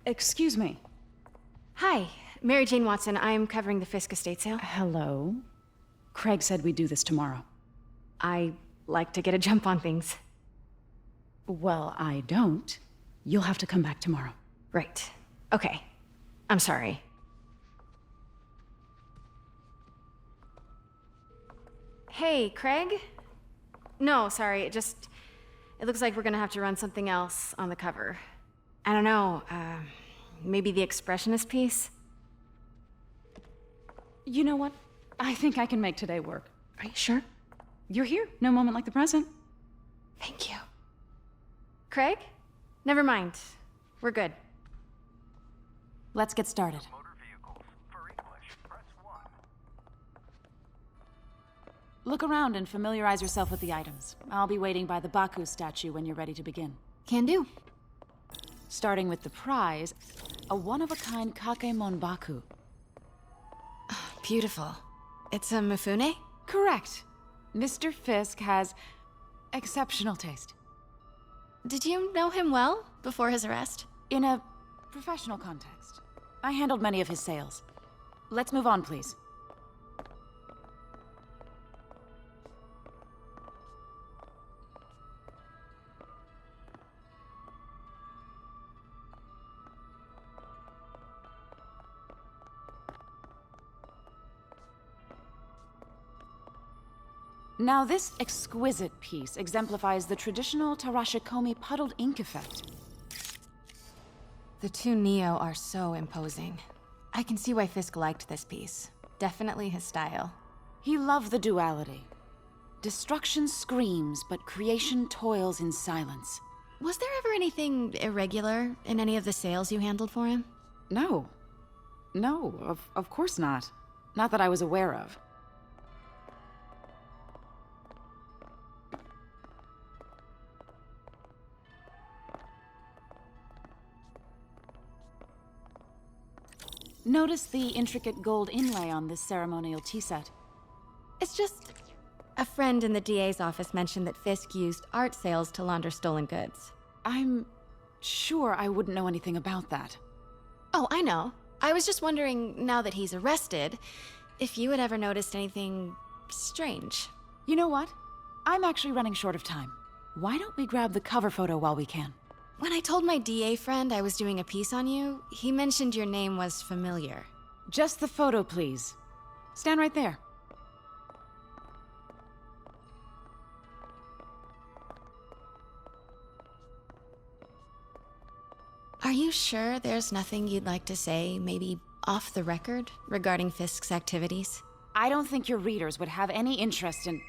Excuse me. Hi, Mary Jane Watson. I'm covering the Fisk estate sale. Hello? Craig said we'd do this tomorrow. I like to get a jump on things. Well, I don't. You'll have to come back tomorrow. Right. Okay. I'm sorry. Hey, Craig? No, sorry, it looks like we're gonna have to run something else on the cover. I don't know, maybe the expressionist piece? You know what? I think I can make today work. Are you sure? You're here. No moment like the present. Thank you. Craig? Never mind. We're good. Let's get started. Motor vehicles. For English, press 1. Look around and familiarize yourself with the items. I'll be waiting by the Baku statue when you're ready to begin. Can do. Starting with the prize, a one-of-a-kind Kakemon Baku. Beautiful. It's a Mifune? Correct. Mr. Fisk has exceptional taste. Did you know him well before his arrest? In a professional context. I handled many of his sales. Let's move on, please. Now, this exquisite piece exemplifies the traditional Tarashikomi puddled ink effect. The two Neo are so imposing. I can see why Fisk liked this piece. Definitely his style. He loved the duality. Destruction screams, but creation toils in silence. Was there ever anything irregular in any of the sales you handled for him? No. No, of course not. Not that I was aware of. Notice the intricate gold inlay on this ceremonial tea set. It's just... a friend in the DA's office mentioned that Fisk used art sales to launder stolen goods. I'm sure I wouldn't know anything about that. Oh, I know. I was just wondering, now that he's arrested, if you had ever noticed anything strange. You know what? I'm actually running short of time. Why don't we grab the cover photo while we can? When I told my DA friend I was doing a piece on you, he mentioned your name was familiar. Just the photo, please. Stand right there. Are you sure there's nothing you'd like to say, maybe off the record, regarding Fisk's activities? I don't think your readers would have any interest in...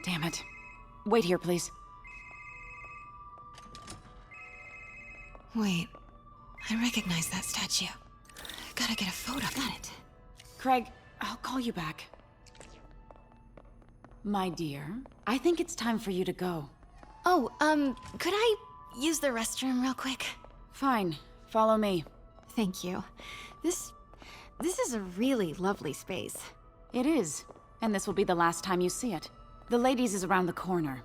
Damn it. Wait here, please. Wait, I recognize that statue. Gotta get a photo. Got it. Craig, I'll call you back. My dear, I think it's time for you to go. Oh, could I use the restroom real quick? Fine. Follow me. Thank you. This is a really lovely space. It is. And this will be the last time you see it. The ladies is around the corner.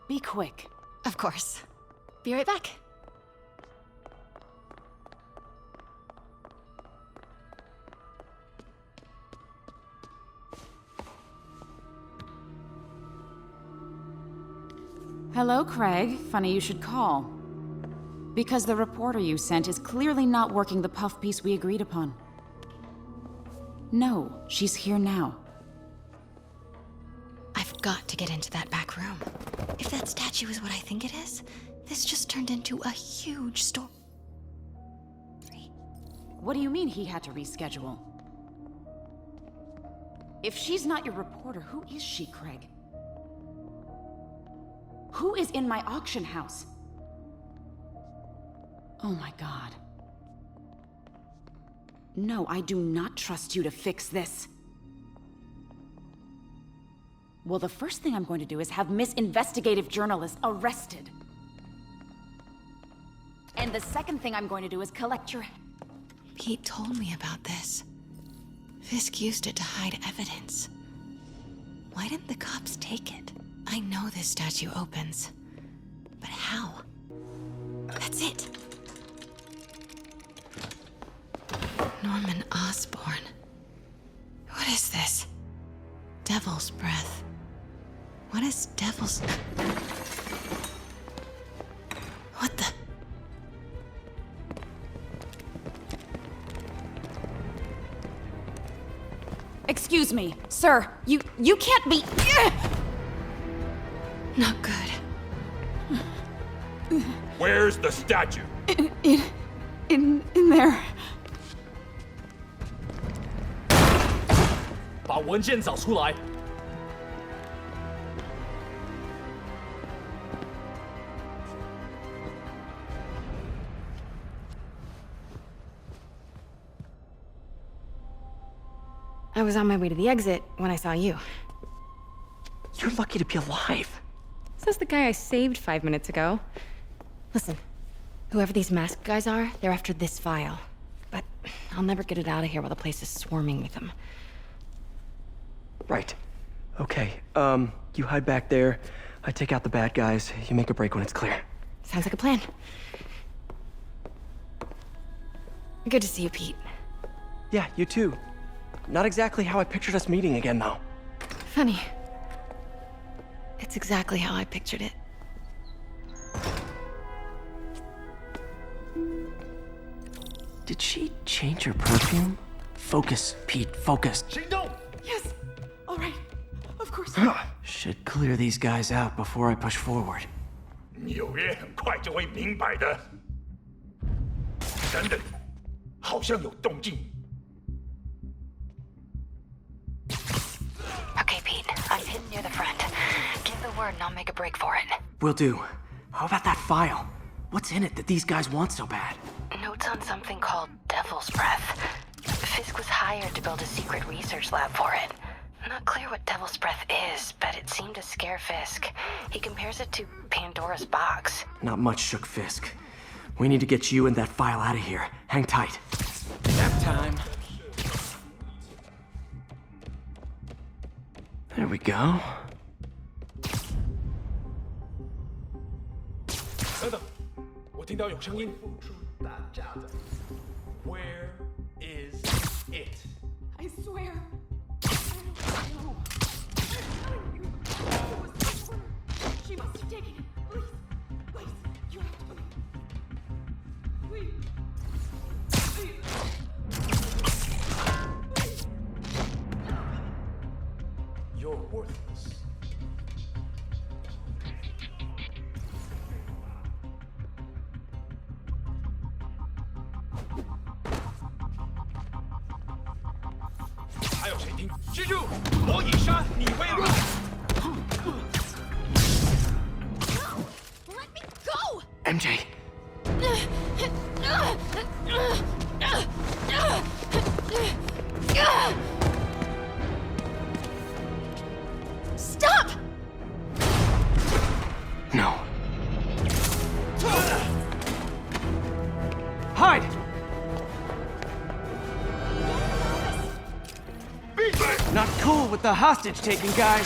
Be quick. Of course. Be right back. Hello, Craig. Funny you should call. Because the reporter you sent is clearly not working the puff piece we agreed upon. No, she's here now. I've got to get into that back room. If that statue is what I think it is, this just turned into a huge story. What do you mean he had to reschedule? If she's not your reporter, who is she, Craig? Who is in my auction house? Oh my God. No, I do not trust you to fix this. Well, the first thing I'm going to do is have Miss Investigative Journalist arrested. And the second thing I'm going to do is collect your... Pete told me about this. Fisk used it to hide evidence. Why didn't the cops take it? I know this statue opens. But how? That's it. Devil's breath. What is devil's... What the... Excuse me, sir. You can't be... Not good. Where's the statue? In there. 把文件找出来。 I was on my way to the exit when I saw you. You're lucky to be alive. Says the guy I saved 5 minutes ago. Listen, whoever these masked guys are, they're after this file. But I'll never get it out of here while the place is swarming with them. Right. Okay, you hide back there. I take out the bad guys. You make a break when it's clear. Sounds like a plan. Good to see you, Pete. Yeah, you too. Not exactly how I pictured us meeting again, though. Funny. It's exactly how I pictured it. Did she change her perfume? Focus, Pete, focus. 行动！ Yes. All right. Of course. Should clear these guys out before I push forward. 纽约很快就会明白的。等等，好像有动静。 Okay, Pete. I'm hidden near the front. Give the word and I'll make a break for it. Will do. How about that file? What's in it that these guys want so bad? Notes on something called Devil's Breath. Fisk was hired to build a secret research lab for it. Not clear what Devil's Breath is, but it seemed to scare Fisk. He compares it to Pandora's box. Not much shook Fisk. We need to get you and that file out of here. Hang tight. Nap time. There we go. 等等，我听到有声音。Where is it? I swear. She must have taken it. Please, please, you have to believe. Please. You're worthless. Let me go! MJ. Stop! No. Hide! Not cool with the hostage taking, guys.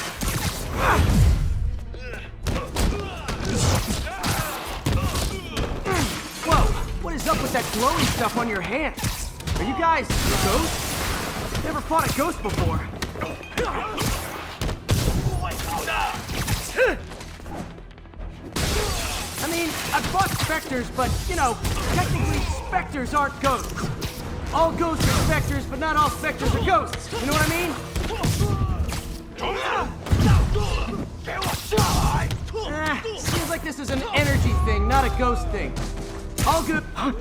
Whoa, what is up with that glowing stuff on your hands? Are you guys ghosts? Never fought a ghost before. I mean, I've fought specters, but, you know, technically specters aren't ghosts. All ghosts are specters, but not all specters are ghosts. You know what I mean? Seems like this is an energy thing, not a ghost thing. All good. Huh?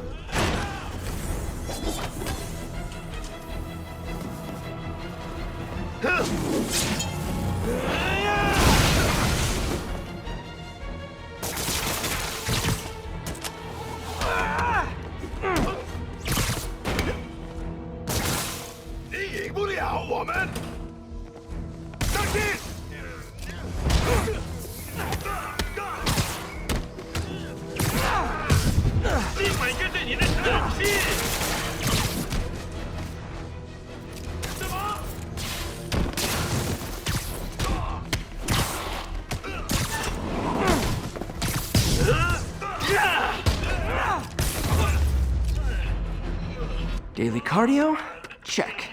Daily cardio? Check.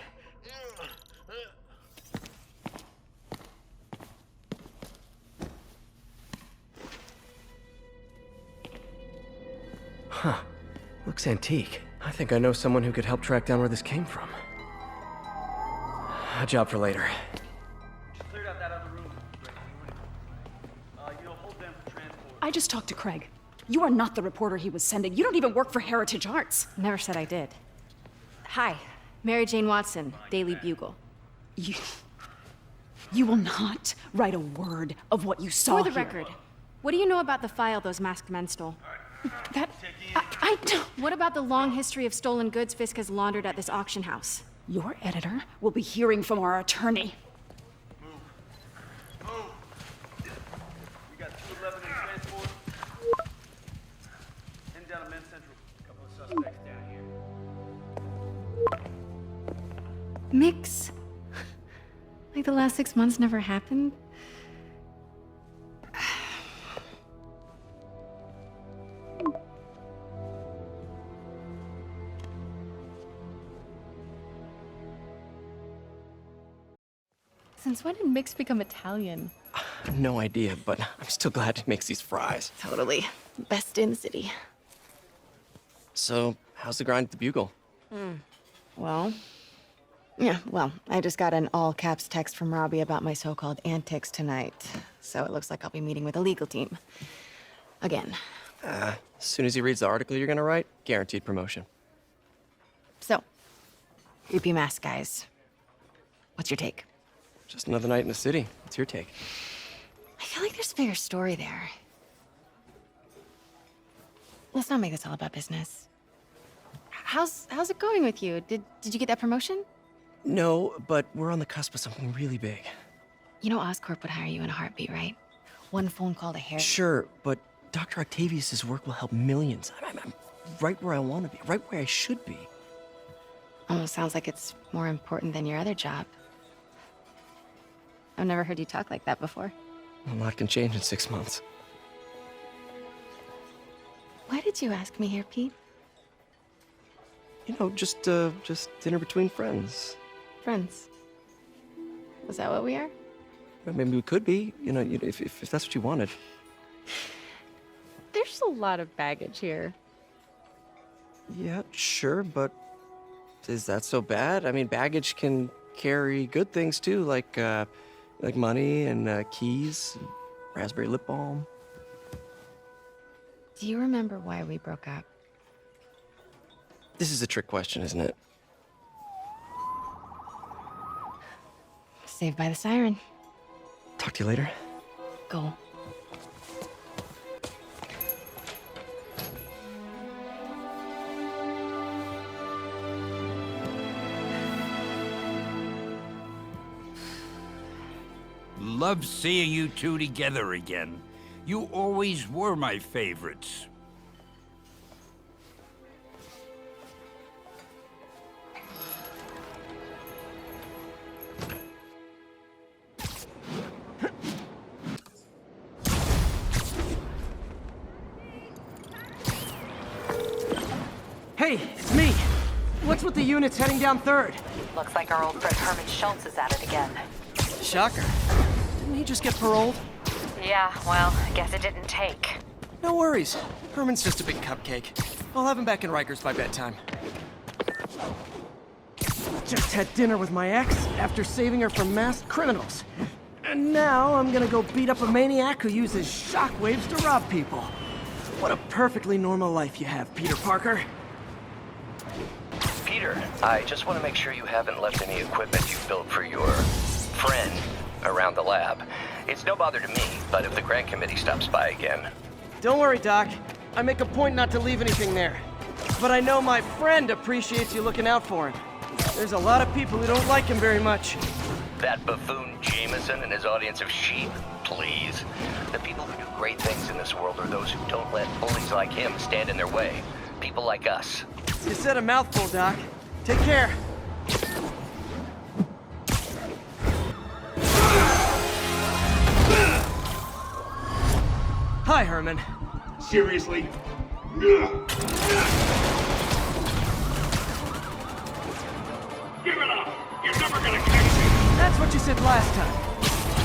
Huh. Looks antique. I think I know someone who could help track down where this came from. A job for later. Cleared out that other room. You'll hold them for transport. I just talked to Craig. You are not the reporter he was sending. You don't even work for Heritage Arts. Never said I did. Hi, Mary Jane Watson, Daily Bugle. You will not write a word of what you saw For the here. record, what do you know about the file those masked men stole? I don't... What about the long history of stolen goods Fisk has laundered at this auction house? Your editor will be hearing from our attorney. Move. We got 211 in transport. Heading down to Men's Central. A couple of suspects down here. Mix? Like the last 6 months never happened? Since when did Mix become Italian? No idea, but I'm still glad he makes these fries. Totally. Best in the city. So, how's the grind at the Bugle? Well, I just got an all-caps text from Robbie about my so-called antics tonight. So it looks like I'll be meeting with a legal team. Again. As soon as he reads the article you're gonna write, guaranteed promotion. So, creepy mask guys. What's your take? Just another night in the city. What's your take? I feel like there's a bigger story there. Let's not make this all about business. How's it going with you? Did you get that promotion? No, but we're on the cusp of something really big. You know Oscorp would hire you in a heartbeat, right? One phone call to Harry. Sure, but Dr. Octavius's work will help millions. I'm right where I want to be, right where I should be. Almost sounds like it's more important than your other job. I've never heard you talk like that before. A lot can change in 6 months. Why did you ask me here, Pete? You know, just dinner between friends. Friends. Is that what we are? Well, maybe we could be, if that's what you wanted. There's a lot of baggage here. Yeah, sure, but is that so bad? I mean, baggage can carry good things too, like money and keys, and raspberry lip balm. Do you remember why we broke up? This is a trick question, isn't it? Saved by the siren. Talk to you later. Go. Love seeing you two together again. You always were my favorites. Hey, it's me. What's with the units heading down 3rd? Looks like our old friend Herman Schultz is at it again. Shocker. Didn't he just get paroled? Yeah, well, I guess it didn't take. No worries. Herman's just a big cupcake. I'll have him back in Rikers by bedtime. Just had dinner with my ex after saving her from masked criminals. And now I'm gonna go beat up a maniac who uses shockwaves to rob people. What a perfectly normal life you have, Peter Parker. Peter, I just want to make sure you haven't left any equipment you built for your friend around the lab. It's no bother to me, but if the grant committee stops by again... Don't worry, Doc. I make a point not to leave anything there. But I know my friend appreciates you looking out for him. There's a lot of people who don't like him very much. That buffoon Jameson and his audience of sheep? Please. The people who do great things in this world are those who don't let bullies like him stand in their way. People like us. You said a mouthful, Doc. Take care. Hi, Herman. Seriously? Give it up! You're never gonna catch me! That's what you said last time.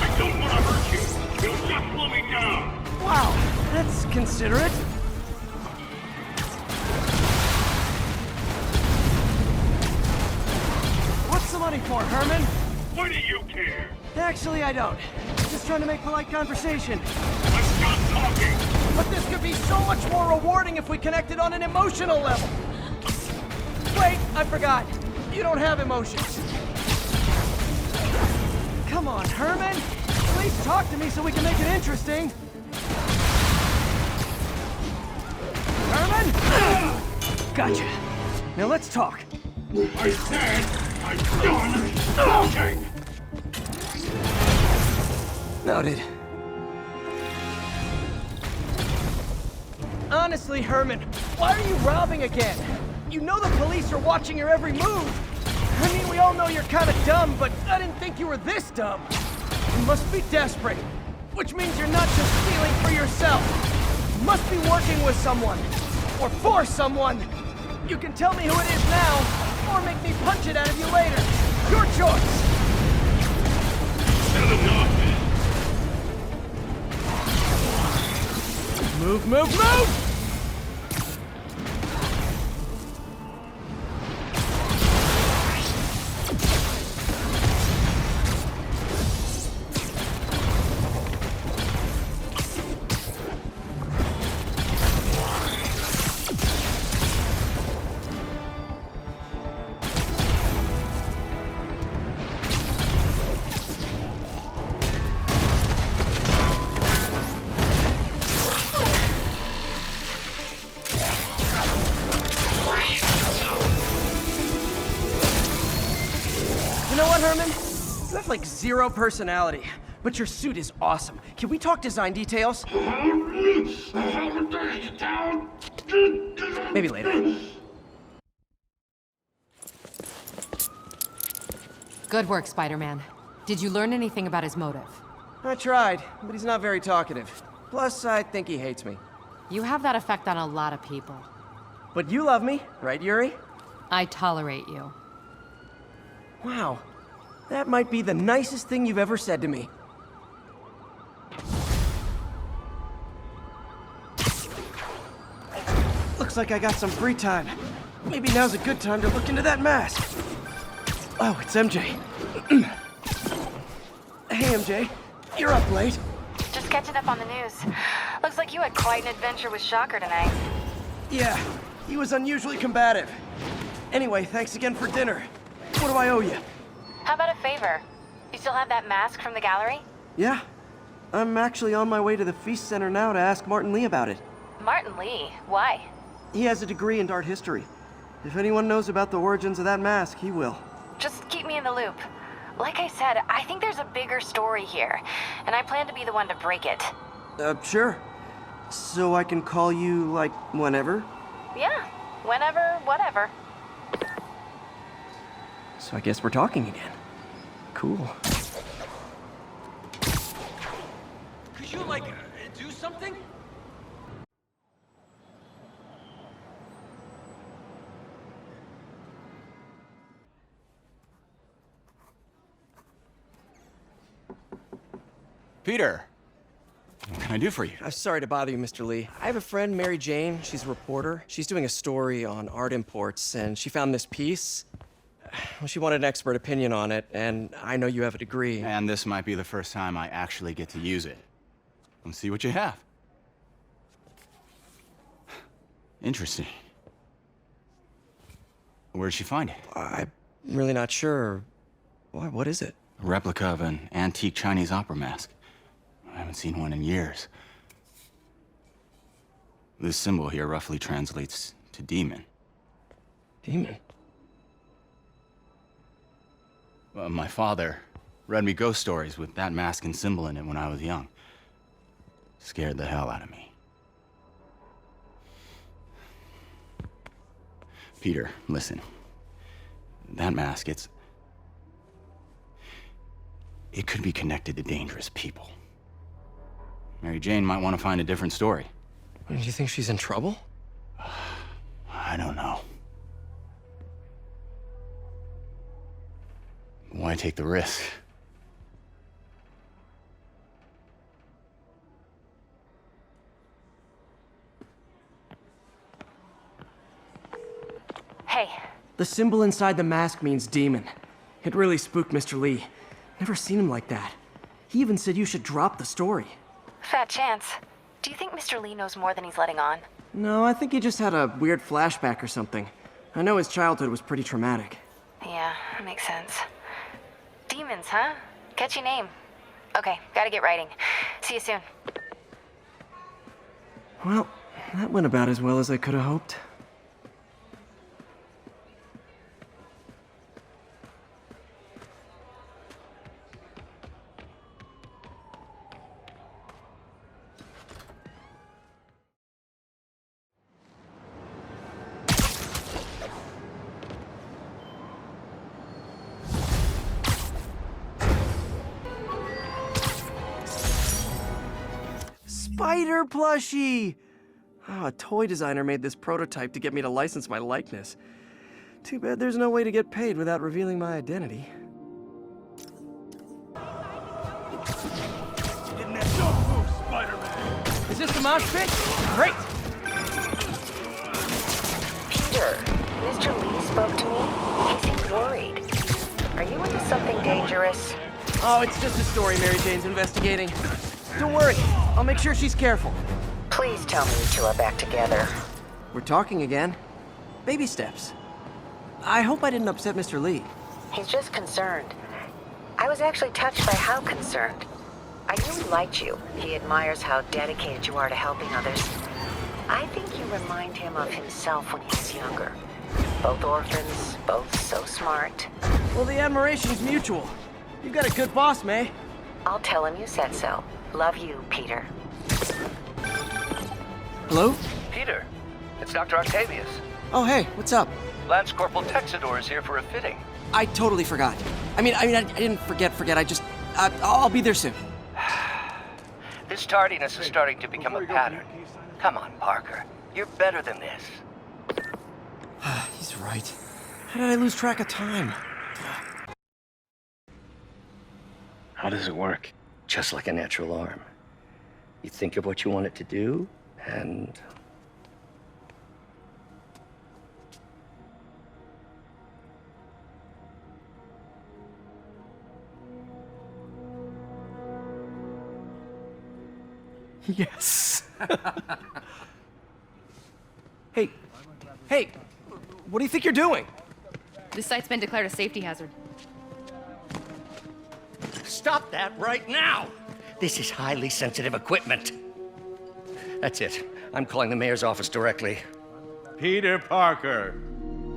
I don't want to hurt you! You'll just slow me down! Wow, that's considerate. for, Herman? What do you care? Actually, I don't. Just trying to make polite conversation. Let's stop talking! But this could be so much more rewarding if we connected on an emotional level. Wait, I forgot. You don't have emotions. Come on, Herman. At least talk to me so we can make it interesting. Herman? Gotcha. Now let's talk. I said I'm done talking! Noted. Honestly, Herman, why are you robbing again? You know the police are watching your every move. I mean, we all know you're kind of dumb, but I didn't think you were this dumb. You must be desperate, which means you're not just stealing for yourself. You must be working with someone, or for someone. You can tell me who it is now, or make me punch it out of you later. Your choice. Enough! Move, move, move! You know what, Herman? You have like zero personality, but your suit is awesome. Can we talk design details? Maybe later. Good work, Spider-Man. Did you learn anything about his motive? I tried, but he's not very talkative. Plus, I think he hates me. You have that effect on a lot of people. But you love me, right, Yuri? I tolerate you. Wow. That might be the nicest thing you've ever said to me. Looks like I got some free time. Maybe now's a good time to look into that mask. Oh, it's MJ. Hey, MJ. You're up late. Just catching up on the news. Looks like you had quite an adventure with Shocker tonight. Yeah, he was unusually combative. Anyway, thanks again for dinner. What do I owe you? How about a favor? You still have that mask from the gallery? Yeah. I'm actually on my way to the Feast Center now to ask Martin Lee about it. Martin Lee? Why? He has a degree in art history. If anyone knows about the origins of that mask, he will. Just keep me in the loop. Like I said, I think there's a bigger story here, and I plan to be the one to break it. Sure. So I can call you, like, whenever? Yeah, whenever, whatever. So I guess we're talking again. Cool. Could you, like, do something? Peter, what can I do for you? I'm sorry to bother you, Mr. Lee. I have a friend, Mary Jane. She's a reporter. She's doing a story on art imports, and she found this piece. Well, she wanted an expert opinion on it, and I know you have a degree. And this might be the first time I actually get to use it. Let's see what you have. Interesting. Where'd she find it? I'm really not sure. Why, what is it? A replica of an antique Chinese opera mask. I haven't seen one in years. This symbol here roughly translates to demon. Demon? My father read me ghost stories with that mask and symbol in it when I was young. Scared the hell out of me. Peter, listen. That mask, it could be connected to dangerous people. Mary Jane might want to find a different story. Do you think she's in trouble? I don't know. Why take the risk? Hey. The symbol inside the mask means demon. It really spooked Mr. Lee. Never seen him like that. He even said you should drop the story. Fat chance. Do you think Mr. Lee knows more than he's letting on? No, I think he just had a weird flashback or something. I know his childhood was pretty traumatic. Yeah, that makes sense. Demons, huh? Catchy name. Okay, gotta get writing. See you soon. Well, that went about as well as I could have hoped. Spider plushie! Oh, a toy designer made this prototype to get me to license my likeness. Too bad there's no way to get paid without revealing my identity. Don't move, Spider-Man! Is this the mosh pit? Great! Peter, Mr. Lee spoke to me. He seemed worried. Are you into something dangerous? Oh, it's just a story Mary Jane's investigating. Don't worry, I'll make sure she's careful. Please tell me you two are back together. We're talking again. Baby steps. I hope I didn't upset Mr. Lee. He's just concerned. I was actually touched by how concerned. I knew he liked you. He admires how dedicated you are to helping others. I think you remind him of himself when he was younger. Both orphans, both so smart. Well, the admiration's mutual. You've got a good boss, May. I'll tell him you said so. Love you, Peter. Hello? Peter, it's Dr. Octavius. Oh, hey, what's up? Lance Corporal Texador is here for a fitting. I totally forgot. I didn't forget. I'll be there soon. This tardiness is starting to become a pattern. Come on, Parker. You're better than this. He's right. How did I lose track of time? How does it work? Just like a natural arm. You think of what you want it to do, and... Yes. Hey, what do you think you're doing? This site's been declared a safety hazard. Stop that right now! This is highly sensitive equipment. That's it. I'm calling the mayor's office directly. Peter Parker,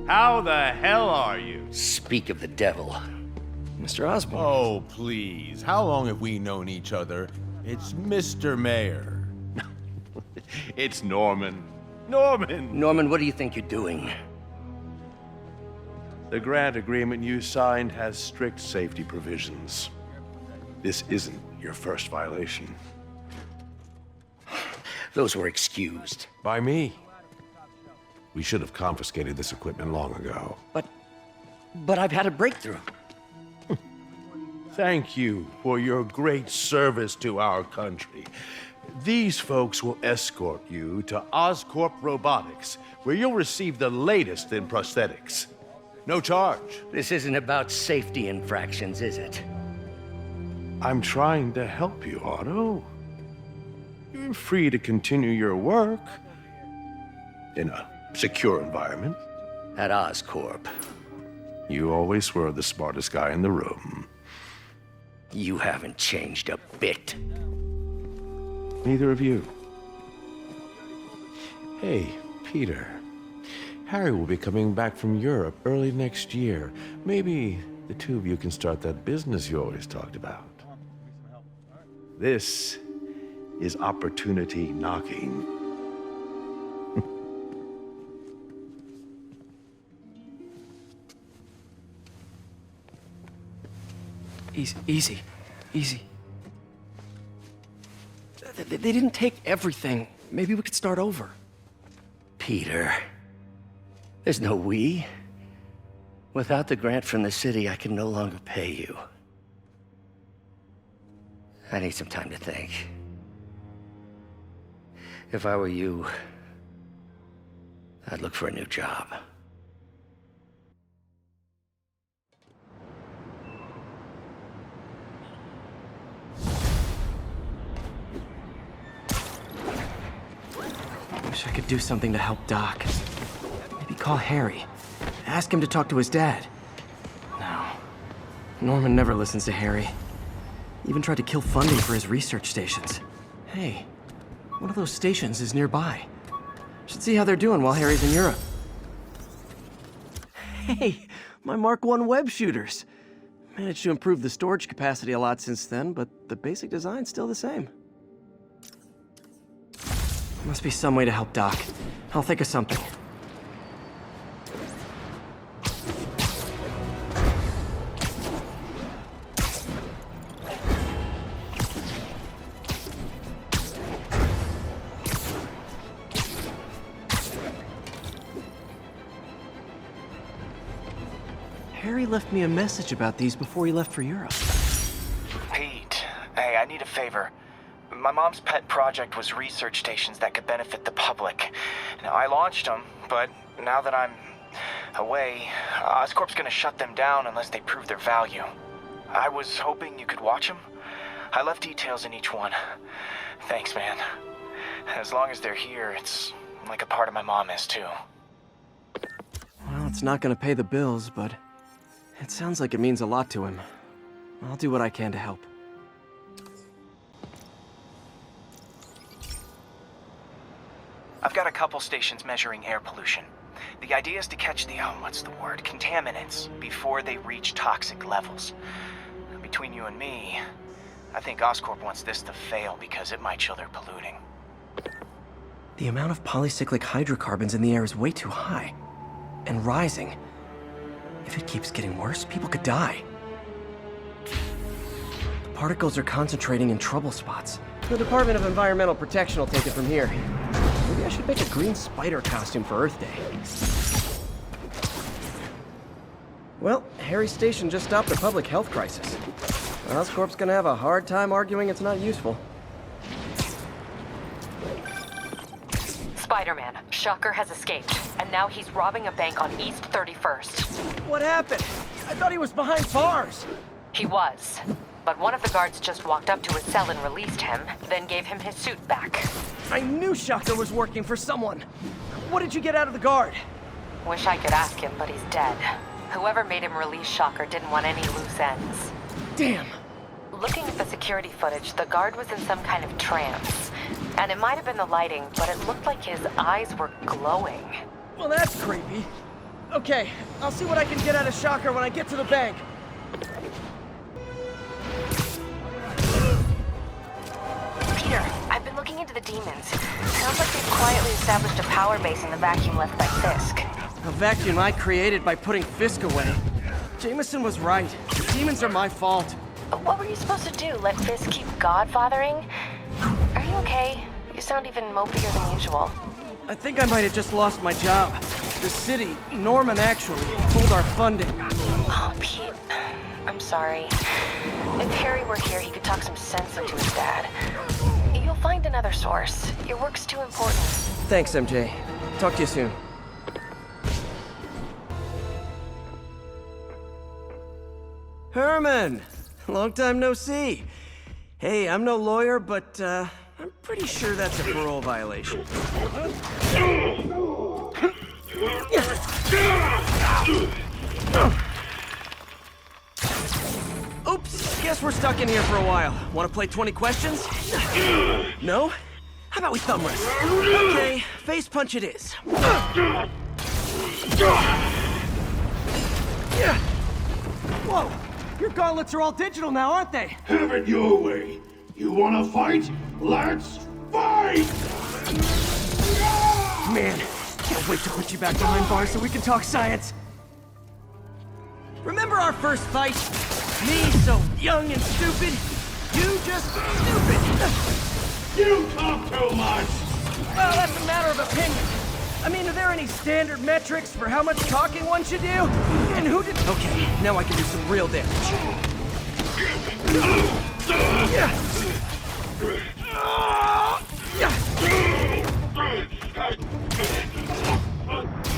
how the hell are you? Speak of the devil. Mr. Osborn. Oh, please. How long have we known each other? It's Mr. Mayor. It's Norman. Norman, what do you think you're doing? The grant agreement you signed has strict safety provisions. This isn't your first violation. Those were excused. By me. We should have confiscated this equipment long ago. But I've had a breakthrough. Thank you for your great service to our country. These folks will escort you to Oscorp Robotics, where you'll receive the latest in prosthetics. No charge. This isn't about safety infractions, is it? I'm trying to help you, Otto. You're free to continue your work in a secure environment. At Oscorp. You always were the smartest guy in the room. You haven't changed a bit. Neither of you. Hey, Peter. Harry will be coming back from Europe early next year. Maybe the two of you can start that business you always talked about. This is opportunity knocking. Easy. They didn't take everything. Maybe we could start over. Peter, there's no we. Without the grant from the city, I can no longer pay you. I need some time to think. If I were you, I'd look for a new job. do something to help Doc. Maybe call Harry. Ask him to talk to his dad. No. Norman never listens to Harry. Even tried to kill funding for his research stations. Hey, one of those stations is nearby. Should see how they're doing while Harry's in Europe. Hey, my Mark I web shooters. Managed to improve the storage capacity a lot since then, but the basic design's still the same. Must be some way to help Doc. I'll think of something. Harry left me a message about these before he left for Europe. Pete, hey, I need a favor. My mom's pet project was research stations that could benefit the public. Now, I launched them, but now that I'm away, Oscorp's gonna shut them down unless they prove their value. I was hoping you could watch them. I left details in each one. Thanks, man. As long as they're here, it's like a part of my mom is, too. Well, it's not gonna pay the bills, but it sounds like it means a lot to him. I'll do what I can to help. I've got a couple stations measuring air pollution. The idea is to catch the, contaminants before they reach toxic levels. Between you and me, I think Oscorp wants this to fail because it might show they're polluting. The amount of polycyclic hydrocarbons in the air is way too high. And rising. If it keeps getting worse, people could die. The particles are concentrating in trouble spots. The Department of Environmental Protection will take it from here. Maybe I should make a green spider costume for Earth Day. Well, Harry's station just stopped a public health crisis. Oscorp's gonna have a hard time arguing it's not useful. Spider-Man, Shocker has escaped, and now he's robbing a bank on East 31st. What happened? I thought he was behind bars. He was, but one of the guards just walked up to his cell and released him, then gave him his suit back. I knew Shocker was working for someone. What did you get out of the guard? Wish I could ask him, but he's dead. Whoever made him release Shocker didn't want any loose ends. Damn. Looking at the security footage, the guard was in some kind of trance. And it might have been the lighting, but it looked like his eyes were glowing. Well, that's creepy. Okay, I'll see what I can get out of Shocker when I get to the bank. Peter, I've been looking into the demons. Sounds like they've quietly established a power base in the vacuum left by Fisk. A vacuum I created by putting Fisk away. Jameson was right. The demons are my fault. But what were you supposed to do? Let Fisk keep godfathering? Are you okay? You sound even mopier than usual. I think I might have just lost my job. The city, Norman actually, pulled our funding. Oh, Pete. I'm sorry. If Harry were here, he could talk some sense into his dad. You'll find another source. Your work's too important. Thanks, MJ. Talk to you soon. Herman! Long time no see. Hey, I'm no lawyer, but I'm pretty sure that's a parole violation. Oops, guess we're stuck in here for a while. Want to play 20 questions? No? How about we thumb wrestle? Okay, face punch it is. Whoa! Your gauntlets are all digital now, aren't they? Have it your way. You wanna fight? Let's fight! Man, can't wait to put you back behind bars so we can talk science. Remember our first fight? Me so young and stupid. You just stupid. You talk too much! Well, that's a matter of opinion. I mean, are there any standard metrics for how much talking one should do? And who did... Okay, now I can do some real damage.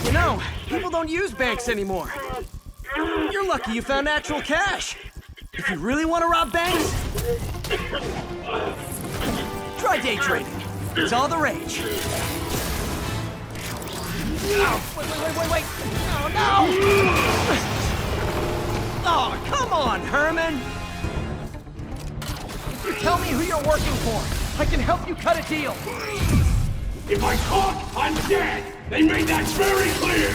You know, people don't use banks anymore. You're lucky you found actual cash. If you really want to rob banks, try day trading. It's all the rage. Wait. No! Oh, come on, Herman! You tell me who you're working for. I can help you cut a deal. If I talk, I'm dead! They made that very clear!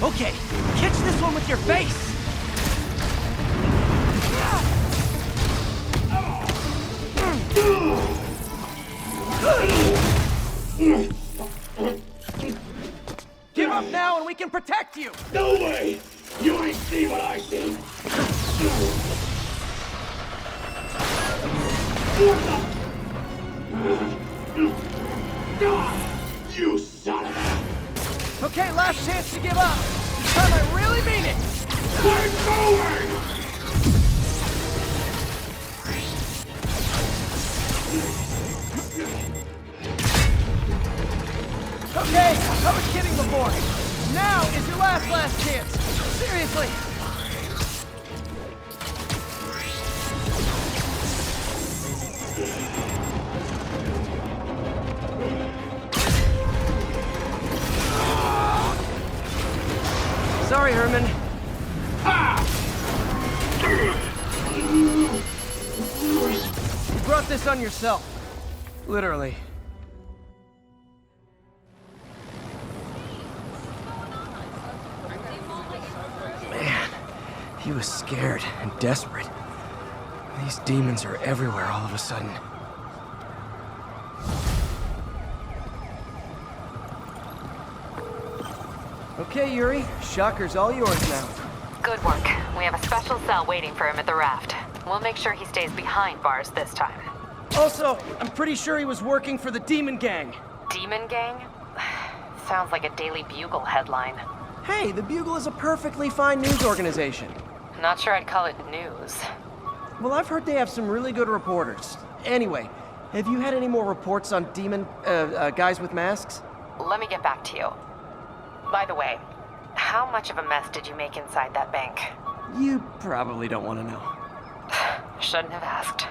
Okay, catch this one with your face! Give up now and we can protect you! No way! You ain't see what I see! You son of a... Okay, last chance to give up! This time I really mean it! We're going! Okay, I was kidding before. Now is your last chance. Seriously. Sorry, Herman. You brought this on yourself. Literally. He was scared and desperate. These demons are everywhere all of a sudden. Okay, Yuri. Shocker's all yours now. Good work. We have a special cell waiting for him at the raft. We'll make sure he stays behind bars this time. Also, I'm pretty sure he was working for the Demon Gang. Demon Gang? Sounds like a Daily Bugle headline. Hey, the Bugle is a perfectly fine news organization. Not sure I'd call it news. Well, I've heard they have some really good reporters. Anyway, have you had any more reports on demon, guys with masks? Let me get back to you. By the way, how much of a mess did you make inside that bank? You probably don't want to know. Shouldn't have asked.